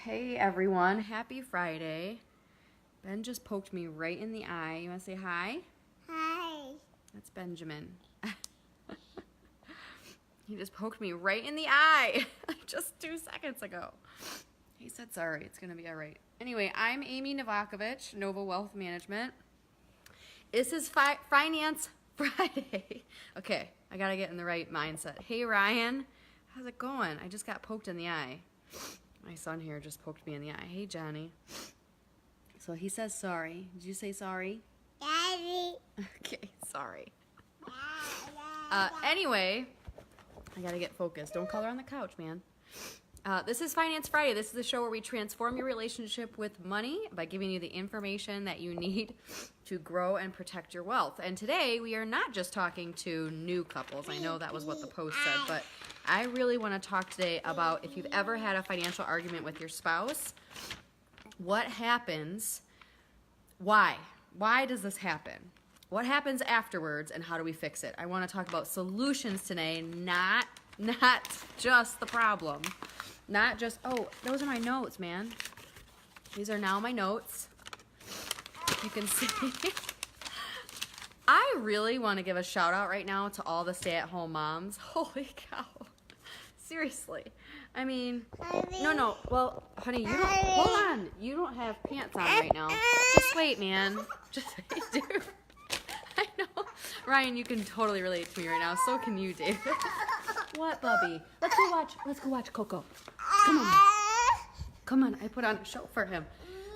Hey everyone, happy Friday. Ben just poked me right in the eye. You want to say hi? Hi. That's Benjamin. He just poked me right in the eye just 2 seconds ago. He said sorry, it's going to be all right. Anyway, I'm Amy Novakovich, Nova Wealth Management. This is Finance Friday. Okay, I got to get in the right mindset. Hey Ryan, how's it going? I just got poked in the eye. My son here just poked me in the eye. Hey Johnny. So he says sorry. Did you say sorry? Daddy. Okay, sorry. Anyway, I gotta get focused. Don't color on the couch, man. This is Finance Friday. This is the show where we transform your relationship with money by giving you the information that you need to grow and protect your wealth. And today we are not just talking to new couples. I know that was what the post said, but I really want to talk today about if you've ever had a financial argument with your spouse, what happens, why? Why does this happen? What happens afterwards, and how do we fix it? I want to talk about solutions today, not just the problem. Not just, oh, those are my notes, man. These are now my notes. You can see. I really want to give a shout out right now to all the stay-at-home moms. Holy cow. Seriously. I mean, no. Well, honey, you don't, hold on. You don't have pants on right now. Just wait, man. Just wait, dude. I know. Ryan, you can totally relate to me right now. So can you, David. What, Bubby? Let's go watch Coco. Come on. I put on a show for him.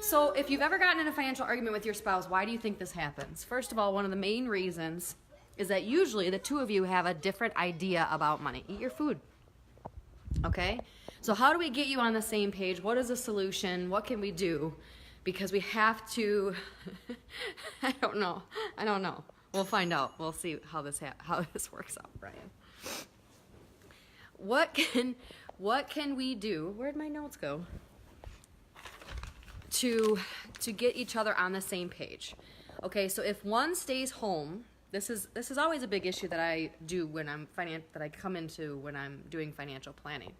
So if you've ever gotten in a financial argument with your spouse, why do you think this happens? First of all, one of the main reasons is that usually the two of you have a different idea about money. Eat your food. Okay? So how do we get you on the same page? What is the solution? What can we do? Because we have to, I don't know. We'll find out. We'll see how this works out, Brian. What can we do? Where'd my notes go? To get each other on the same page. Okay, so if one stays home, this is always a big issue that I do when that I come into when I'm doing financial planning,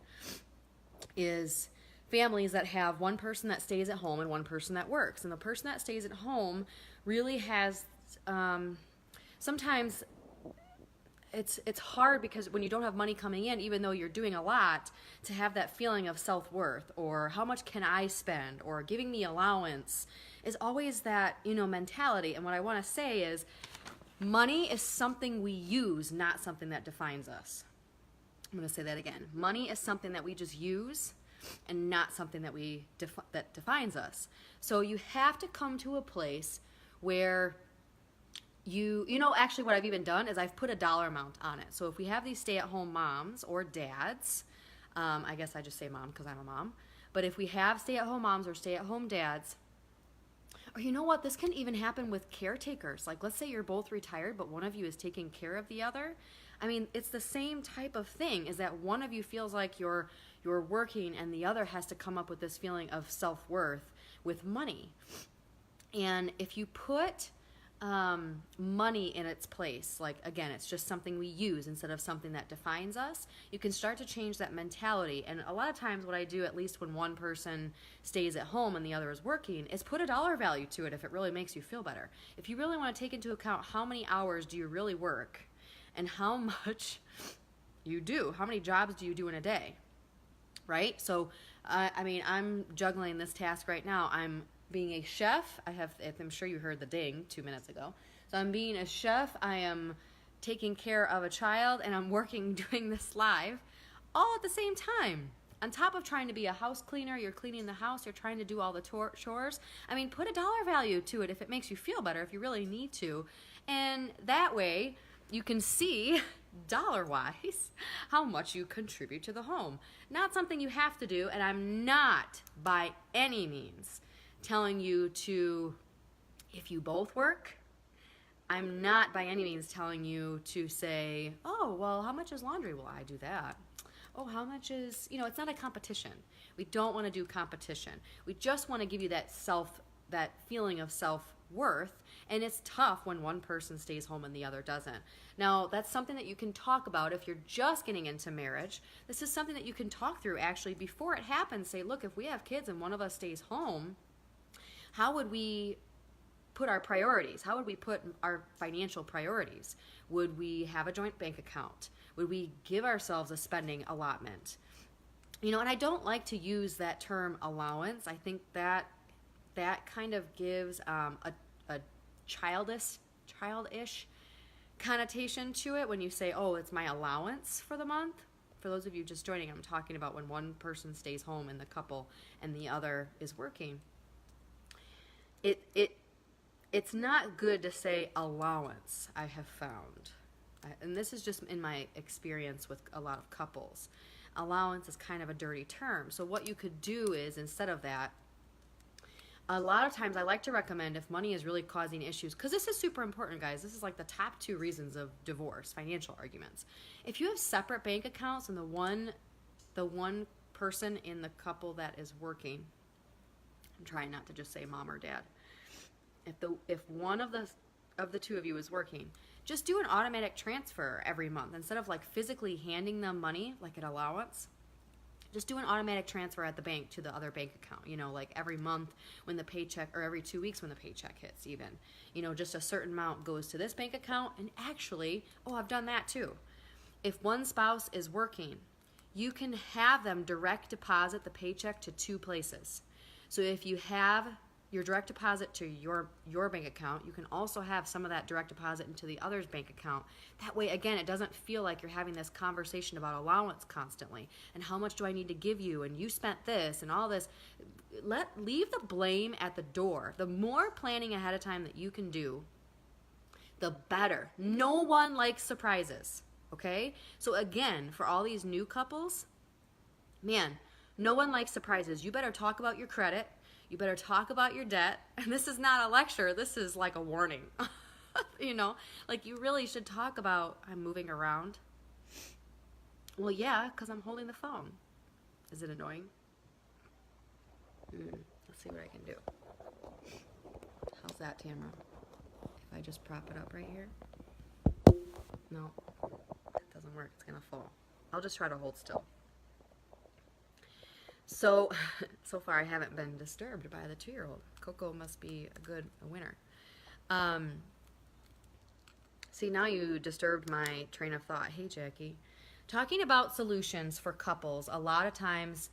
is families that have one person that stays at home and one person that works. And the person that stays at home really has sometimes it's hard because when you don't have money coming in, even though you're doing a lot, to have that feeling of self-worth or how much can I spend or giving me allowance is always that, mentality. And what I want to say is money is something we use, not something that defines us. I'm going to say that again. Money is something that we just use and not something that that defines us. So you have to come to a place where actually what I've even done is I've put a dollar amount on it. So if we have these stay-at-home moms or dads, I guess I just say mom because I'm a mom, but if we have stay-at-home moms or stay-at-home dads, or you know what, this can even happen with caretakers. Like let's say you're both retired, but one of you is taking care of the other. I mean, it's the same type of thing, is that one of you feels like you're working and the other has to come up with this feeling of self-worth with money. And if you put money in its place, like again, it's just something we use instead of something that defines us, you can start to change that mentality. And a lot of times what I do, at least when one person stays at home and the other is working, is put a dollar value to it if it really makes you feel better. If you really want to take into account how many hours do you really work and how much you do, how many jobs do you do in a day, right? So I'm juggling this task right now. I'm being a chef. I'm sure you heard the ding 2 minutes ago. So I'm being a chef, I am taking care of a child, and I'm working doing this live all at the same time. On top of trying to be a house cleaner, you're cleaning the house, you're trying to do all the chores. I mean, put a dollar value to it if it makes you feel better, if you really need to. And that way, you can see dollar-wise how much you contribute to the home. Not something you have to do, and I'm not by any means telling you to, if you both work, I'm not by any means telling you to say, oh, well, how much is laundry? Well, I do that. Oh, how much is, it's not a competition. We don't want to do competition. We just want to give you that feeling of worth, and it's tough when one person stays home and the other doesn't. Now, that's something that you can talk about if you're just getting into marriage. This is something that you can talk through actually before it happens. Say, look, if we have kids and one of us stays home, how would we put our priorities? How would we put our financial priorities? Would we have a joint bank account? Would we give ourselves a spending allotment? And I don't like to use that term allowance. I think that kind of gives a childish connotation to it when you say, oh, it's my allowance for the month. For those of you just joining, I'm talking about when one person stays home in the couple and the other is working. It's not good to say allowance, I have found. And this is just in my experience with a lot of couples. Allowance is kind of a dirty term. So what you could do is, instead of that, a lot of times I like to recommend, if money is really causing issues, because this is super important, guys. This is like the top 2 reasons of divorce, financial arguments. If you have separate bank accounts and the one person in the couple that is working, I'm trying not to just say mom or dad. If one of the two of you is working, just do an automatic transfer every month instead of like physically handing them money like an allowance. Just do an automatic transfer at the bank to the other bank account, like every month when the paycheck, or every 2 weeks when the paycheck hits even. Just a certain amount goes to this bank account. And actually, I've done that too. If one spouse is working, you can have them direct deposit the paycheck to 2 places. So if you have your direct deposit to your bank account, you can also have some of that direct deposit into the other's bank account. That way, again, it doesn't feel like you're having this conversation about allowance constantly and how much do I need to give you and you spent this and all this. Leave the blame at the door. The more planning ahead of time that you can do, the better. No one likes surprises, okay? So again, for all these new couples, man, no one likes surprises. You better talk about your credit. You better talk about your debt. And this is not a lecture. This is like a warning. Like you really should talk about, I'm moving around. Well, yeah, because I'm holding the phone. Is it annoying? Let's see what I can do. How's that, Tamara? If I just prop it up right here? No, that doesn't work. It's going to fall. I'll just try to hold still. So far I haven't been disturbed by the 2-year-old. Coco must be a winner. See, now you disturbed my train of thought. Hey, Jackie. Talking about solutions for couples, a lot of times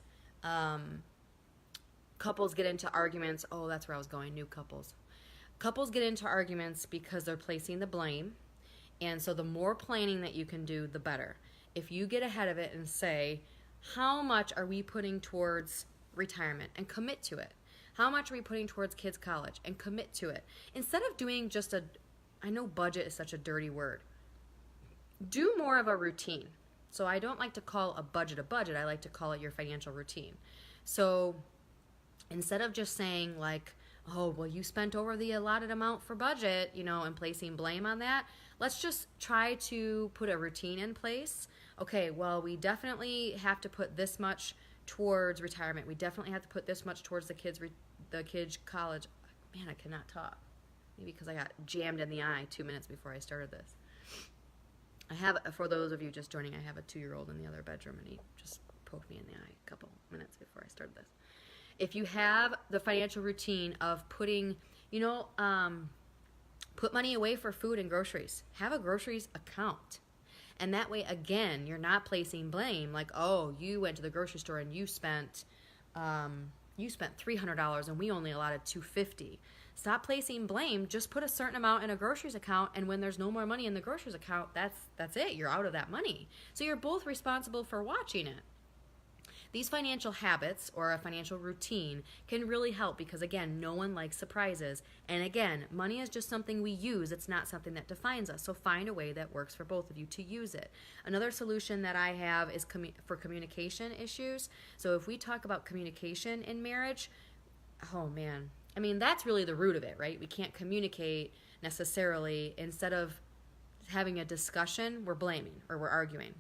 couples get into arguments. Oh, that's where I was going, new couples. Couples get into arguments because they're placing the blame. And so the more planning that you can do, the better. If you get ahead of it and say, how much are we putting towards retirement, and commit to it? How much are we putting towards kids' college, and commit to it? Instead of doing just I know budget is such a dirty word. Do more of a routine. So I don't like to call a budget. I like to call it your financial routine. So instead of just saying like, oh, well, you spent over the allotted amount for budget, and placing blame on that, let's just try to put a routine in place. Okay, well, we definitely have to put this much towards retirement. We definitely have to put this much towards the kids' college. Man, I cannot talk. Maybe because I got jammed in the eye 2 minutes before I started this. For those of you just joining, I have a 2-year-old in the other bedroom, and he just poked me in the eye a couple minutes before I started this. If you have the financial routine of putting, put money away for food and groceries. Have a groceries account. And that way, again, you're not placing blame like, oh, you went to the grocery store and you spent $300 and we only allotted $250. Stop placing blame. Just put a certain amount in a groceries account, and when there's no more money in the groceries account, that's it. You're out of that money. So you're both responsible for watching it. These financial habits or a financial routine can really help because, again, no one likes surprises. And again, money is just something we use. It's not something that defines us. So find a way that works for both of you to use it. Another solution that I have is for communication issues. So if we talk about communication in marriage, oh man, I mean, that's really the root of it, right? We can't communicate necessarily. Instead of having a discussion, we're blaming or we're arguing.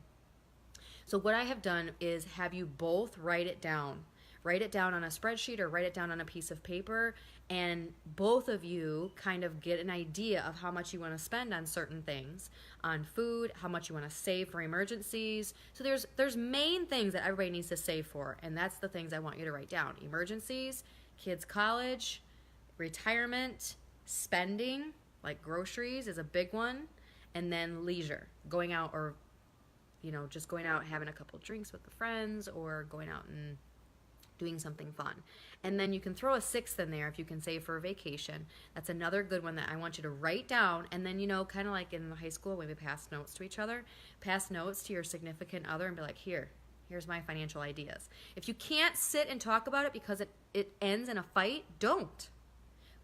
So what I have done is have you both write it down. Write it down on a spreadsheet or write it down on a piece of paper, and both of you kind of get an idea of how much you want to spend on certain things, on food, how much you want to save for emergencies. So there's main things that everybody needs to save for, and that's the things I want you to write down. Emergencies, kids' college, retirement, spending, like groceries is a big one, and then leisure, going out, or just going out, having a couple drinks with the friends, or going out and doing something fun. And then you can throw a sixth in there if you can save for a vacation. That's another good one that I want you to write down. And then, kind of like in high school when we pass notes to each other, pass notes to your significant other and be like, here's my financial ideas. If you can't sit and talk about it because it ends in a fight, don't.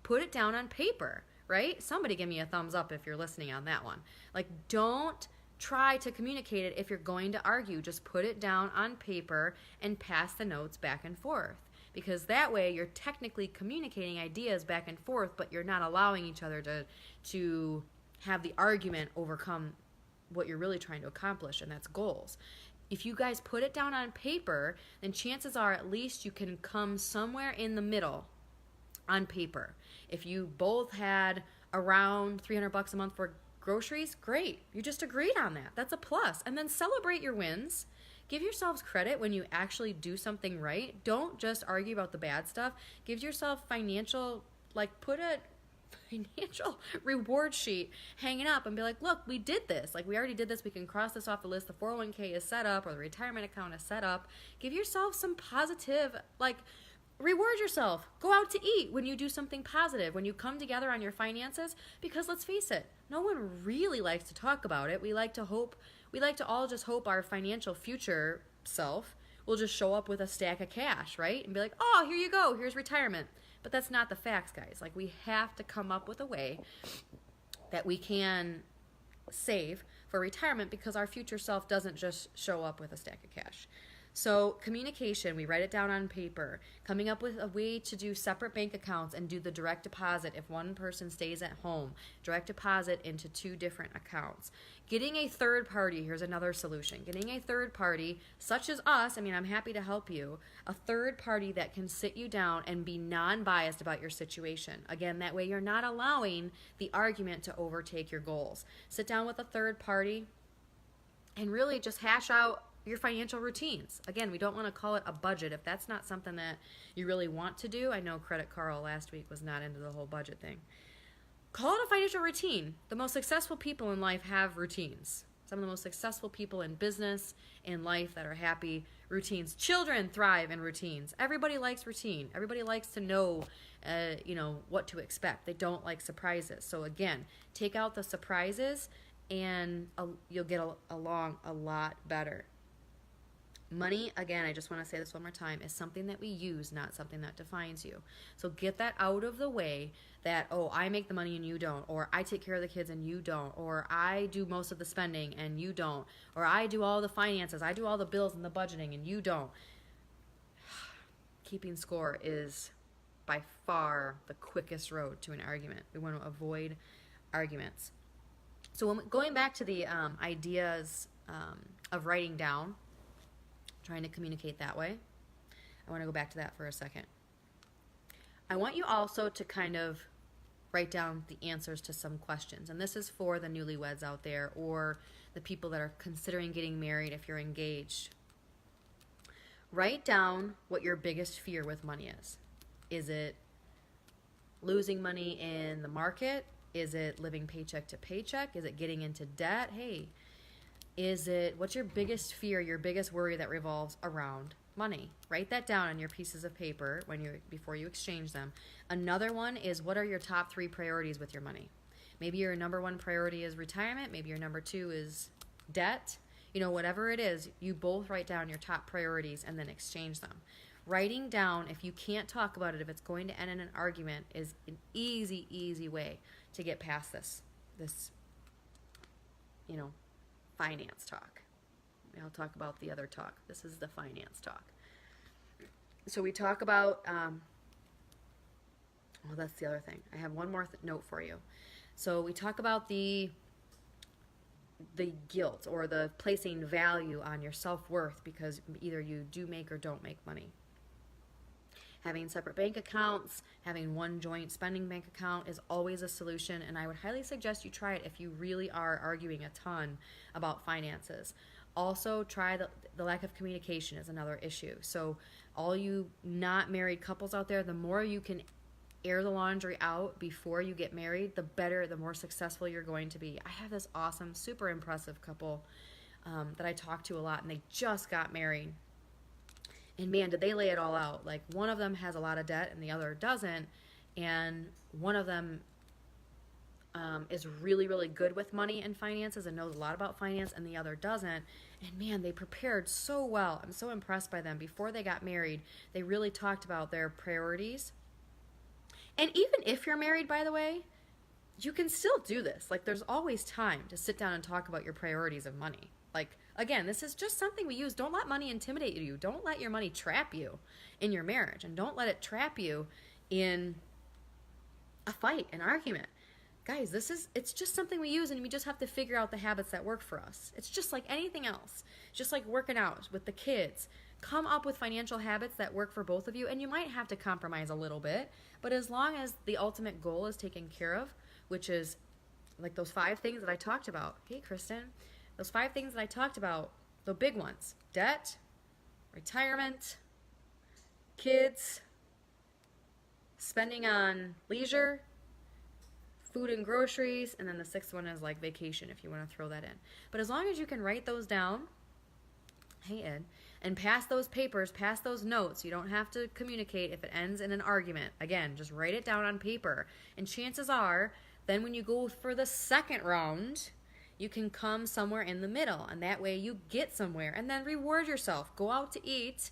Put it down on paper, right? Somebody give me a thumbs up if you're listening on that one. Like, don't try to communicate it if you're going to argue. Just put it down on paper and pass the notes back and forth. Because that way you're technically communicating ideas back and forth, but you're not allowing each other to have the argument overcome what you're really trying to accomplish, and that's goals. If you guys put it down on paper, then chances are at least you can come somewhere in the middle on paper. If you both had around $300 a month for groceries, great. You just agreed on that. That's a plus. And then celebrate your wins. Give yourselves credit when you actually do something right. Don't just argue about the bad stuff. Give yourself put a financial reward sheet hanging up and be like, look, we did this. Like, we already did this. We can cross this off the list. The 401k is set up, or the retirement account is set up. Give yourself some positive, reward yourself. Go out to eat when you do something positive, when you come together on your finances, because let's face it, no one really likes to talk about it. We like to all just hope our financial future self will just show up with a stack of cash, right? And be like, oh, here you go, here's retirement. But that's not the facts, guys. Like, we have to come up with a way that we can save for retirement, because our future self doesn't just show up with a stack of cash. So communication, we write it down on paper. Coming up with a way to do separate bank accounts and do the direct deposit if one person stays at home. Direct deposit into 2 different accounts. Getting a third party, here's another solution. Getting a third party, such as us, I'm happy to help you. A third party that can sit you down and be non-biased about your situation. Again, that way you're not allowing the argument to overtake your goals. Sit down with a third party and really just hash out your financial routines. Again, we don't want to call it a budget if that's not something that you really want to do. I know Credit Carl last week was not into the whole budget thing. Call it a financial routine. The most successful people in life have routines. Some of the most successful people in business, in life, that are happy, routines. Children thrive in routines. Everybody likes routine. Everybody likes to know, what to expect. They don't like surprises. So again, take out the surprises and you'll get along a lot better. Money, again, I just want to say this one more time, is something that we use, not something that defines you. So get that out of the way, that, oh, I make the money and you don't, or I take care of the kids and you don't, or I do most of the spending and you don't, or I do all the finances, I do all the bills and the budgeting and you don't. Keeping score is by far the quickest road to an argument. We want to avoid arguments. So going back to the ideas of writing down, trying to communicate that way, I want to go back to that for a second. I want you also to kind of write down the answers to some questions. And this is for the newlyweds out there, or the people that are considering getting married if you're engaged. Write down what your biggest fear with money is. Is it losing money in the market? Is it living paycheck to paycheck? Is it getting into debt? Hey, what's your biggest fear, your biggest worry that revolves around money? Write that down on your pieces of paper before you exchange them. Another one is, what are your top 3 priorities with your money? Maybe your number 1 priority is retirement. Maybe your number 2 is debt. Whatever it is, you both write down your top priorities and then exchange them. Writing down, if you can't talk about it, if it's going to end in an argument, is an easy way to get past this finance talk. I'll talk about the other talk. This is the finance talk. So we talk about, that's the other thing. I have one more note for you. So we talk about the guilt, or the placing value on your self-worth because either you do make or don't make money. Having separate bank accounts, having one joint spending bank account is always a solution, and I would highly suggest you try it if you really are arguing a ton about finances. Also, try the lack of communication is another issue. So, all you not married couples out there, the more you can air the laundry out before you get married, the better, the more successful you're going to be. I have this awesome, super impressive couple that I talk to a lot, and they just got married. And man, did they lay it all out. Like, one of them has a lot of debt and the other doesn't. And one of them is really, really good with money and finances and knows a lot about finance, and the other doesn't. And man, they prepared so well. I'm so impressed by them. Before they got married, they really talked about their priorities. And even if you're married, by the way, you can still do this. Like, there's always time to sit down and talk about your priorities of money. Like, again, this is just something we use. Don't let money intimidate you. Don't let your money trap you in your marriage. And don't let it trap you in a fight, an argument. Guys, it's just something we use, and we just have to figure out the habits that work for us. It's just like anything else. Just like working out with the kids. Come up with financial habits that work for both of you, and you might have to compromise a little bit, but as long as the ultimate goal is taken care of, which is like those 5 things that I talked about. Hey, Kristen, those 5 things that I talked about, the big ones: debt, retirement, kids, spending on leisure, food and groceries, and then the 6th one is like vacation, if you want to throw that in. But as long as you can write those down, hey Ed, and pass those papers, pass those notes. You don't have to communicate if it ends in an argument. Again, just write it down on paper. And chances are, then when you go for the 2nd round, you can come somewhere in the middle. And that way you get somewhere. And then reward yourself. Go out to eat.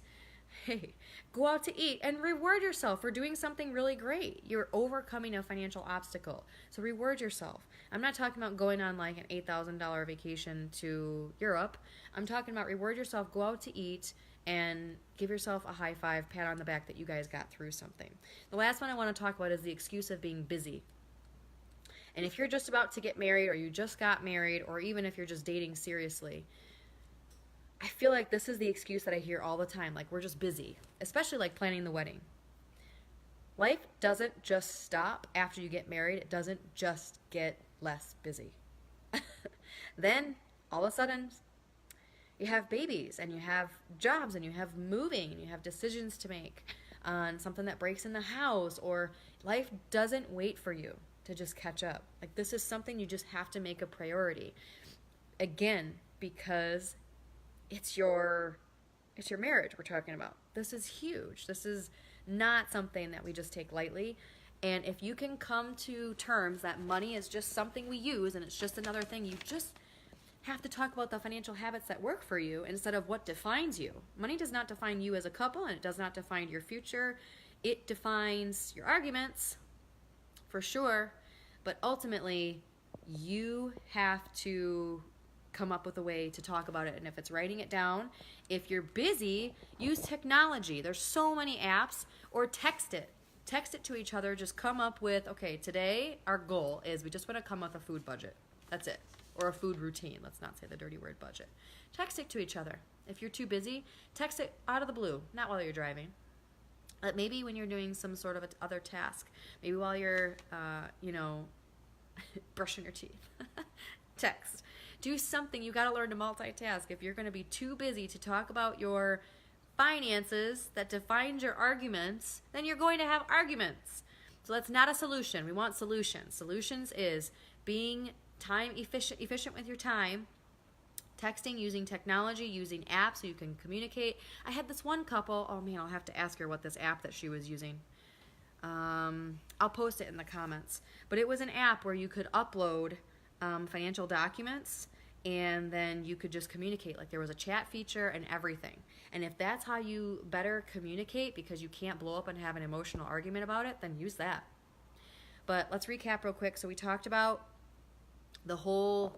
Hey, go out to eat and reward yourself for doing something really great. You're overcoming a financial obstacle. So reward yourself. I'm not talking about going on like an $8,000 vacation to Europe. I'm talking about reward yourself, go out to eat, and give yourself a high five, pat on the back that you guys got through something. The last one I want to talk about is the excuse of being busy. And if you're just about to get married, or you just got married, or even if you're just dating seriously, I feel like this is the excuse that I hear all the time. Like, we're just busy, especially like planning the wedding. Life doesn't just stop after you get married. It doesn't just get less busy. Then all of a sudden you have babies, and you have jobs, and you have moving, and you have decisions to make on something that breaks in the house, or life doesn't wait for you to just catch up. Like, this is something you just have to make a priority. Again, because it's your marriage we're talking about. This is huge. This is not something that we just take lightly. And if you can come to terms that money is just something we use, and it's just another thing, you just have to talk about the financial habits that work for you instead of what defines you. Money does not define you as a couple, and it does not define your future. It defines your arguments, for sure, but ultimately you have to come up with a way to talk about it. And if it's writing it down, if you're busy, use technology. There's so many apps, or text it. Text it to each other. Just come up with, okay, today our goal is we just want to come up with a food budget. That's it. Or a food routine. Let's not say the dirty word budget. Text it to each other. If you're too busy, text it out of the blue, not while you're driving. Maybe when you're doing some sort of other task. Maybe while you're, brushing your teeth. Text. Do something. You got to learn to multitask. If you're going to be too busy to talk about your finances that defines your arguments, then you're going to have arguments. So that's not a solution. We want solutions. Solutions is being time efficient with your time, texting, using technology, using apps so you can communicate. I had this one couple. Oh man, I'll have to ask her what this app that she was using. I'll post it in the comments. But it was an app where you could upload financial documents, and then you could just communicate. Like, there was a chat feature and everything. And if that's how you better communicate, because you can't blow up and have an emotional argument about it, then use that. But let's recap real quick. So we talked about the whole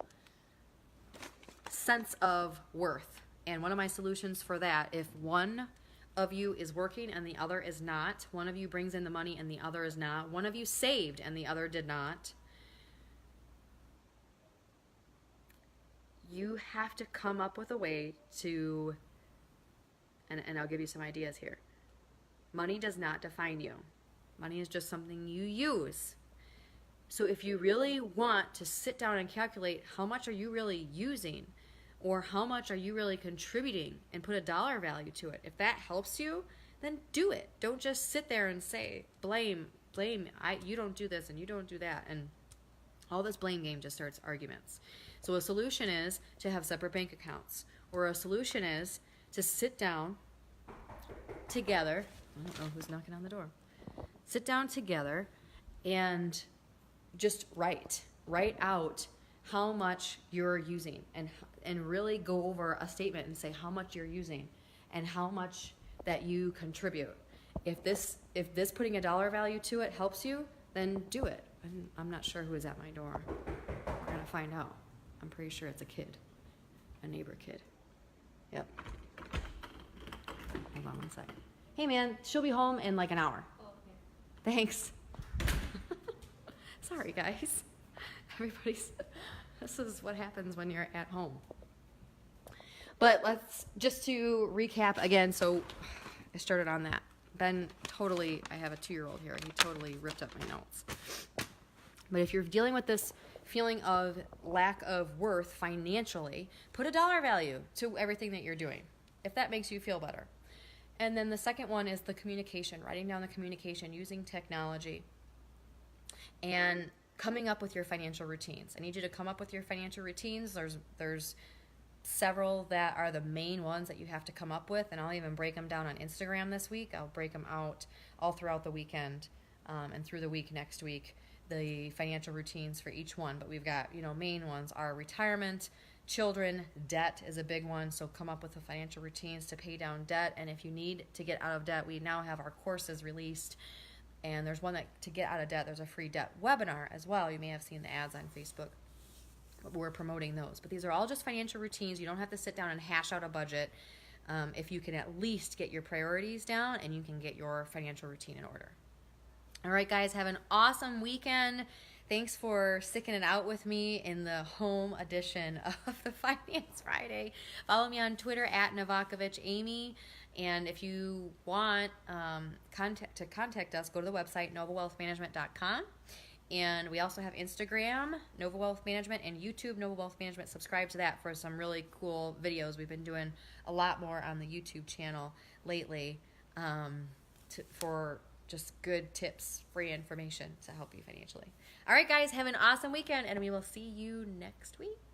sense of worth. And one of my solutions for that, if one of you is working and the other is not, one of you brings in the money and the other is not, one of you saved and the other did not, you have to come up with a way to, and I'll give you some ideas here. Money does not define you. Money is just something you use. So if you really want to sit down and calculate how much are you really using, or how much are you really contributing, and put a dollar value to it, if that helps you, then do it. Don't just sit there and say, blame, you don't do this and you don't do that. And all this blame game just starts arguments. So a solution is to have separate bank accounts, or a solution is to sit down together. I don't know who's knocking on the door. Sit down together and just write out how much you're using, and really go over a statement and say how much you're using and how much that you contribute. If this putting a dollar value to it helps you, then do it. I'm not sure who is at my door. We're gonna find out. I'm pretty sure it's a neighbor kid. Yep. Hold on one second. Hey man, she'll be home in like an hour. Oh, okay. Thanks. Sorry guys. This is what happens when you're at home. But let's just to recap again. So I started on that. Ben I have a 2-year-old here. He totally ripped up my notes. But if you're dealing with this feeling of lack of worth financially, put a dollar value to everything that you're doing, if that makes you feel better. And then the second one is the communication, writing down the communication, using technology, and coming up with your financial routines. I need you to come up with your financial routines. There's several that are the main ones that you have to come up with, and I'll even break them down on Instagram this week. I'll break them out all throughout the weekend and through the week next week, the financial routines for each one. But we've got, main ones are retirement, children, debt is a big one, so come up with the financial routines to pay down debt. And if you need to get out of debt, we now have our courses released, and there's one that to get out of debt, there's a free debt webinar as well. You may have seen the ads on Facebook. We're promoting those. But these are all just financial routines. You don't have to sit down and hash out a budget if you can at least get your priorities down and you can get your financial routine in order. All right, guys, have an awesome weekend. Thanks for sticking it out with me in the home edition of the Finance Friday. Follow me on Twitter at NovakovicAmy. And if you want to contact us, go to the website, novawealthmanagement.com. And we also have Instagram, Nova Wealth Management, and YouTube, Nova Wealth Management. Subscribe to that for some really cool videos. We've been doing a lot more on the YouTube channel lately for just good tips, free information to help you financially. All right, guys, have an awesome weekend, and we will see you next week.